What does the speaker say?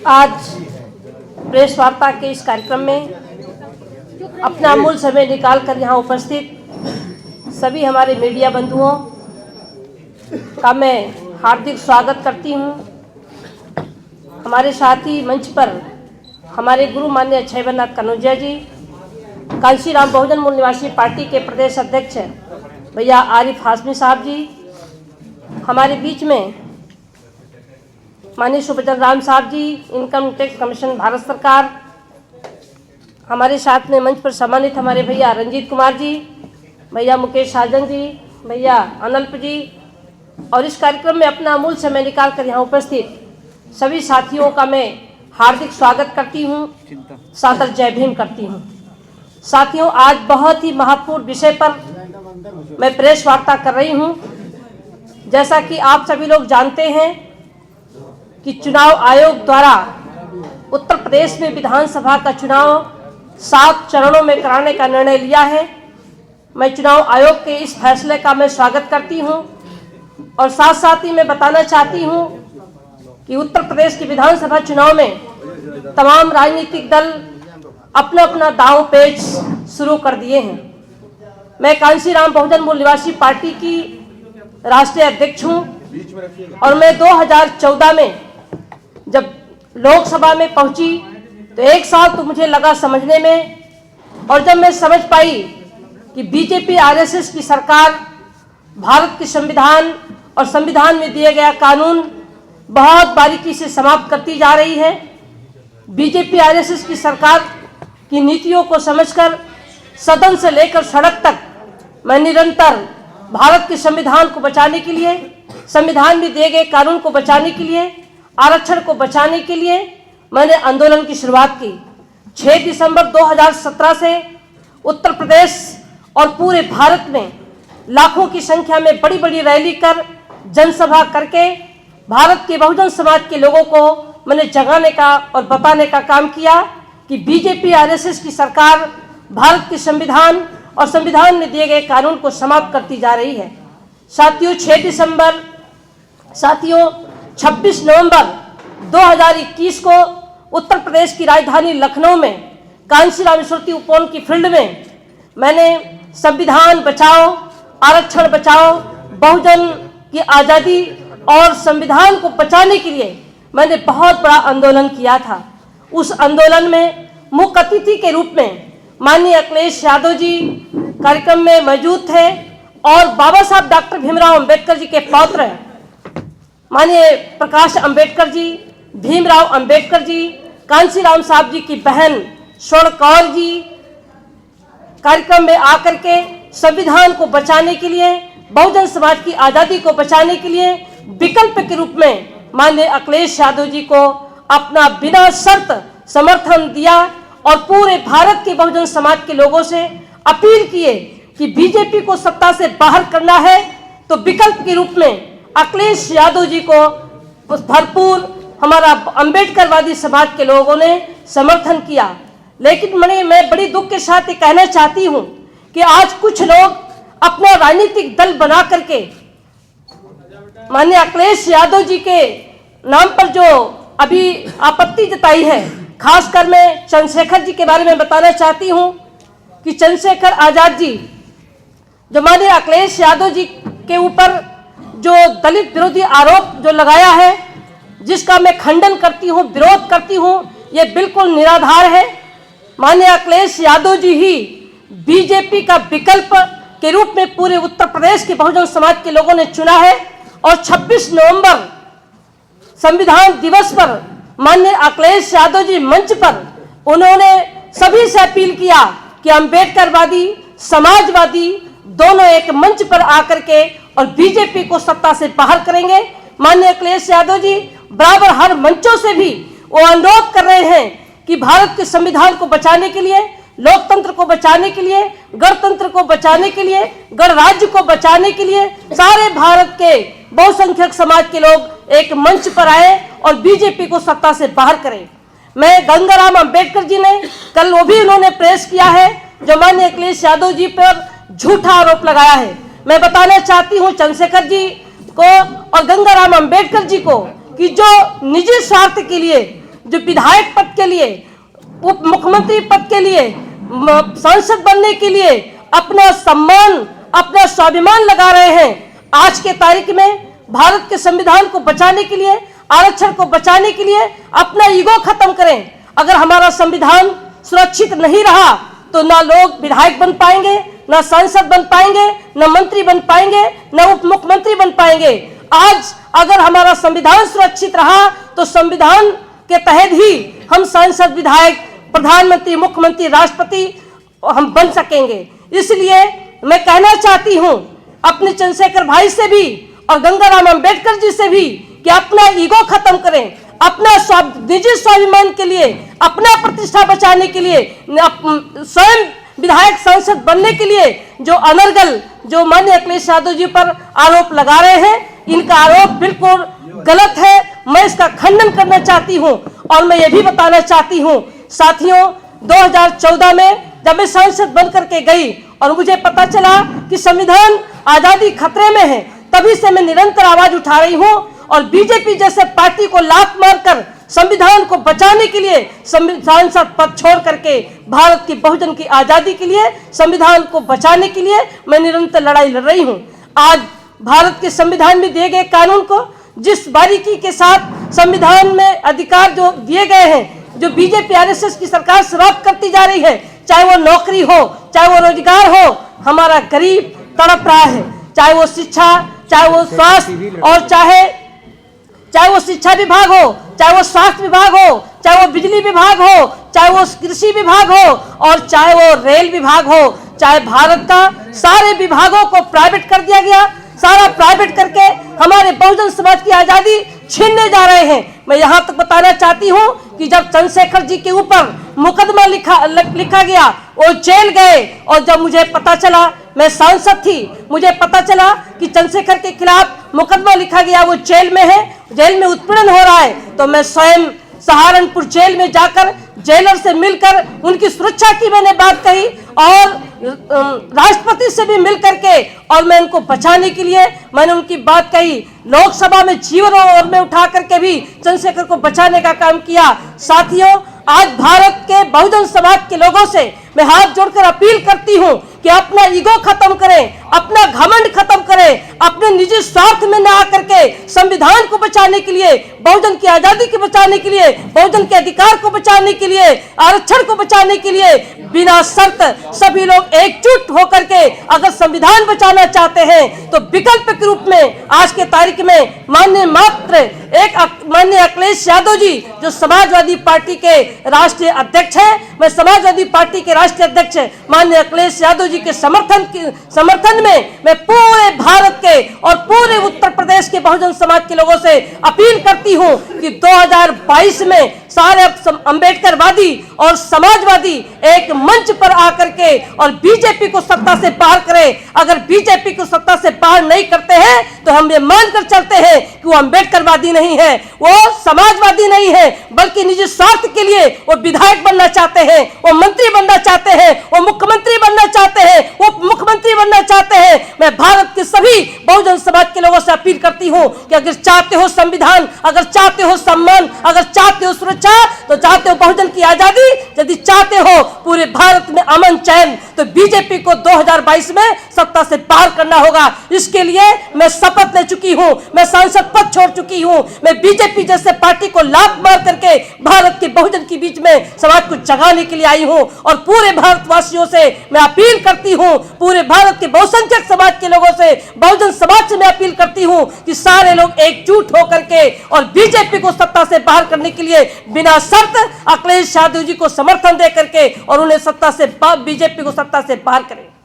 आज प्रेस वार्ता के इस कार्यक्रम में अपना अमूल्य समय निकालकर यहाँ उपस्थित सभी हमारे मीडिया बंधुओं का मैं हार्दिक स्वागत करती हूँ। हमारे साथी मंच पर हमारे गुरु मान्य अक्षयवरनाथ कनौजिया जी, कांशीराम बहुजन मूल निवासी पार्टी के प्रदेश अध्यक्ष भैया आरिफ हाशमी साहब जी, हमारे बीच में माननीय सुभद्र राम साहब जी, इनकम टैक्स कमीशन भारत सरकार, हमारे साथ में मंच पर सम्मानित हमारे भैया रंजीत कुमार जी, भैया मुकेश साजन जी, भैया अनल्प जी, और इस कार्यक्रम में अपना अमूल्य समय निकाल कर यहाँ उपस्थित सभी साथियों का मैं हार्दिक स्वागत करती हूँ, सादर जय भीम करती हूँ। साथियों, आज बहुत ही महत्वपूर्ण विषय पर मैं प्रेस वार्ता कर रही हूँ। जैसा कि आप सभी लोग जानते हैं कि चुनाव आयोग द्वारा उत्तर प्रदेश में विधानसभा का चुनाव 7 चरणों में कराने का निर्णय लिया है। मैं चुनाव आयोग के इस फैसले का मैं स्वागत करती हूं और साथ साथ ही मैं बताना चाहती हूं कि उत्तर प्रदेश के विधानसभा चुनाव में तमाम राजनीतिक दल अपना अपना दांव पेच शुरू कर दिए हैं। मैं कांशीराम बहुजन मूल निवासी पार्टी की राष्ट्रीय अध्यक्ष हूं और मैं 2014 में जब लोकसभा में पहुंची तो 1 साल तो मुझे लगा समझने में, और जब मैं समझ पाई कि बीजेपी आरएसएस की सरकार भारत के संविधान और संविधान में दिए गया कानून बहुत बारीकी से समाप्त करती जा रही है, बीजेपी आरएसएस की सरकार की नीतियों को समझकर सदन से लेकर सड़क तक मैं निरंतर भारत के संविधान को बचाने के लिए, संविधान में दिए गए कानून को बचाने के लिए, आरक्षण को बचाने के लिए मैंने आंदोलन की शुरुआत की। 6 दिसंबर 2017 से उत्तर प्रदेश और पूरे भारत में लाखों की संख्या में बड़ी बड़ी रैली कर, जनसभा करके भारत के बहुजन समाज के लोगों को मैंने जगाने का और बताने का काम किया कि बीजेपी आरएसएस की सरकार भारत के संविधान और संविधान में दिए गए कानून को समाप्त करती जा रही है। साथियों, 26 नवंबर 2021 को उत्तर प्रदेश की राजधानी लखनऊ में कांशीराम स्मृति उपवन की फील्ड में मैंने संविधान बचाओ, आरक्षण बचाओ, बहुजन की आज़ादी और संविधान को बचाने के लिए मैंने बहुत बड़ा आंदोलन किया था। उस आंदोलन में मुख्य अतिथि के रूप में माननीय अखिलेश यादव जी कार्यक्रम में मौजूद थे और बाबा साहब डॉक्टर भीमराव अंबेडकर जी के पौत्र माननीय प्रकाश अंबेडकर जी, भीमराव अंबेडकर जी, कांशीराम साहब जी की बहन स्वर्ण कौर जी कार्यक्रम में आकर के संविधान को बचाने के लिए, बहुजन समाज की आज़ादी को बचाने के लिए विकल्प के रूप में माननीय अखिलेश यादव जी को अपना बिना शर्त समर्थन दिया और पूरे भारत के बहुजन समाज के लोगों से अपील किए कि बीजेपी को सत्ता से बाहर करना है तो विकल्प के रूप में अखिलेश यादव जी को भरपूर हमारा अंबेडकरवादी समाज के लोगों ने समर्थन किया। लेकिन मैं बड़ी दुख के साथ ये कहना चाहती हूँ कि आज कुछ लोग अपना राजनीतिक दल बना करके माननीय अखिलेश यादव जी के नाम पर जो अभी आपत्ति जताई है, खासकर मैं चंद्रशेखर जी के बारे में बताना चाहती हूँ कि चंद्रशेखर आजाद जी जो माननीय अखिलेश यादव जी के ऊपर जो दलित विरोधी आरोप जो लगाया है, जिसका मैं खंडन करती हूँ, विरोध करती हूँ, ये बिल्कुल निराधार है। माननीय अखिलेश यादव जी ही बीजेपी का विकल्प के रूप में पूरे उत्तर प्रदेश के बहुजन समाज के लोगों ने चुना है और 26 नवंबर संविधान दिवस पर माननीय अखिलेश यादव जी मंच पर उन्होंने सभी से अपील किया कि अंबेडकरवादी, समाजवादी दोनों एक मंच पर आकर के और बीजेपी को सत्ता से बाहर करेंगे। माननीय अखिलेश यादव जी बराबर हर मंचों से भी वो अनुरोध कर रहे हैं कि भारत के संविधान को बचाने के लिए, लोकतंत्र को बचाने के लिए, गणतंत्र को बचाने के लिए, गणराज्य को बचाने के लिए सारे भारत के बहुसंख्यक समाज के लोग एक मंच पर आए और बीजेपी को सत्ता से बाहर करें। मैं गंगाराम अंबेडकर जी ने कल वो भी उन्होंने प्रेस किया है जो माननीय अखिलेश यादव जी पर झूठा आरोप लगाया है। मैं बताना चाहती हूँ चंद्रशेखर जी को और गंगाराम अंबेडकर जी को कि जो निजी स्वार्थ के लिए जो विधायक पद के लिए, उप मुख्यमंत्री पद के लिए, सांसद बनने के लिए अपना सम्मान, अपना स्वाभिमान लगा रहे हैं। आज के तारीख में भारत के संविधान को बचाने के लिए, आरक्षण को बचाने के लिए अपना ईगो खत्म करें। अगर हमारा संविधान सुरक्षित नहीं रहा तो ना लोग विधायक बन पाएंगे, ना सांसद बन पाएंगे, ना मंत्री बन पाएंगे, ना उप मुख्यमंत्री बन पाएंगे। आज अगर हमारा संविधान सुरक्षित रहा तो संविधान के तहत ही हम सांसद, विधायक, प्रधानमंत्री, मुख्यमंत्री, राष्ट्रपति हम बन सकेंगे। इसलिए मैं कहना चाहती हूं अपने चंद्रशेखर भाई से भी और गंगाराम अंबेडकर जी से भी कि अपना ईगो खत्म करें, अपना निजी स्वाभिमान के लिए, अपना प्रतिष्ठा बचाने के लिए, स्वयं विधायक सांसद बनने के लिए जो अनर्गल, जो माननीय अखिलेश यादव जी पर आरोप लगा रहे हैं, इनका आरोप बिल्कुल गलत है। मैं इसका खंडन करना चाहती हूं और मैं ये भी बताना चाहती हूं साथियों, 2014 में जब मैं सांसद बन करके गई और मुझे पता चला कि संविधान आजादी खतरे में है, तभी से मैं निरंतर आवाज उठा रही हूं और बीजेपी जैसे पार्टी को लात मारकर संविधान को बचाने के लिए सांसद पद छोड़ करके भारत की बहुजन की आजादी के लिए, संविधान को बचाने के लिए मैं निरंतर लड़ाई लड़ रही हूं। आज भारत के संविधान में दिए गए कानून को जिस बारीकी के साथ संविधान में अधिकार जो दिए गए हैं, जो बीजेपी आरएसएस की सरकार समाप्त करती जा रही है, चाहे वो नौकरी हो, चाहे वो रोजगार हो, हमारा गरीब तड़प रहा है। चाहे वो शिक्षा, चाहे वो स्वास्थ्य और चाहे वो शिक्षा विभाग हो, चाहे वो स्वास्थ्य विभाग हो, चाहे वो बिजली विभाग हो, चाहे वो कृषि विभाग हो और चाहे वो रेल विभाग हो, चाहे भारत का सारे विभागों को प्राइवेट कर दिया गया। सारा प्राइवेट करके हमारे बहुजन समाज की आजादी छीनने जा रहे हैं। मैं यहाँ तक बताना चाहती हूँ कि जब चंद्रशेखर जी के ऊपर मुकदमा लिखा गया, वो जेल गए और जब मुझे पता चला, मैं सांसद थी, मुझे पता चला कि चंद्रशेखर के खिलाफ मुकदमा लिखा गया, वो जेल में है, जेल में उत्पीड़न हो रहा है, तो मैं स्वयं सहारनपुर जेल में जाकर जेलर से मिलकर उनकी सुरक्षा की मैंने बात कही और राष्ट्रपति से भी मिल करके और मैं उनको बचाने के लिए मैंने उनकी बात कही। लोकसभा में जीवन और में उठा करके भी चंद्रशेखर को बचाने का काम किया। साथियों, आज भारत के बहुजन समाज के लोगों से मैं हाथ जोड़कर अपील करती हूं कि अपना ईगो खत्म करें, अपना घमंड खत्म करें, अपने निजी स्वार्थ में न आकर के संविधान को बचाने के लिए, बहुजन की आजादी को बचाने के लिए, बहुजन के अधिकार को बचाने के लिए, आरक्षण को बचाने के लिए बिना शर्त सभी लोग एकजुट होकर के अगर संविधान बचाना चाहते हैं तो विकल्प के रूप में आज के तारीख में माननीय अखिलेश यादव जी जो समाजवादी पार्टी के राष्ट्रीय अध्यक्ष हैं, मैं समाजवादी पार्टी के राष्ट्रीय अध्यक्ष माननीय अखिलेश यादव जी के समर्थन में मैं पूरे भारत के और पूरे उत्तर प्रदेश के बहुजन समाज के लोगों से अपील करती हूं कि 2022 में सारे अंबेडकरवादी और समाजवादी एक मंच पर आकर के और बीजेपी को सत्ता से बाहर करें। अगर बीजेपी को सत्ता से बाहर नहीं करते हैं तो हम ये मानकर चलते हैं कि वो अंबेडकरवादी नहीं है, वो समाजवादी नहीं है, बल्कि निजी स्वार्थ के लिए वो विधायक बनना चाहते हैं, वो मंत्री बनना चाहते हैं, वो मुख्यमंत्री बनना चाहते हैं, वो मुख्यमंत्री बनना चाहते हैं। मैं भारत के सभी बहुजन समाज के लोगों से अपील करती हूं कि अगर चाहते हो संविधान, अगर चाहते हो सम्मान, अगर चाहते हो सुरक्षा, तो चाहते हो बहुजन की आजादी, यदि चाहते हो पूरे भारत में अमन चैन, तो बीजेपी को 2022 में सत्ता से बाहर करना होगा। इसके लिए मैं शपथ ले चुकी हूं, मैं सांसद पद छोड़ चुकी हूं, मैं बीजेपी जैसे पार्टी को लात मार करके भारत के बहुजन के बीच में समाज को जगाने के लिए आई हूं और पूरे भारतवासियों से मैं अपील करती हूं, पूरे भारत के बहुसंख्यक समाज के लोगों से, बहुजन समाज से मैं अपील करती हूं कि सारे लोग एकजुट होकर के और बीजेपी को सत्ता से बाहर करने के लिए बिना शर्त अखिलेश यादव जी को समर्थन दे करके और उन्हें सत्ता से बीजेपी को सत्ता से बाहर करें।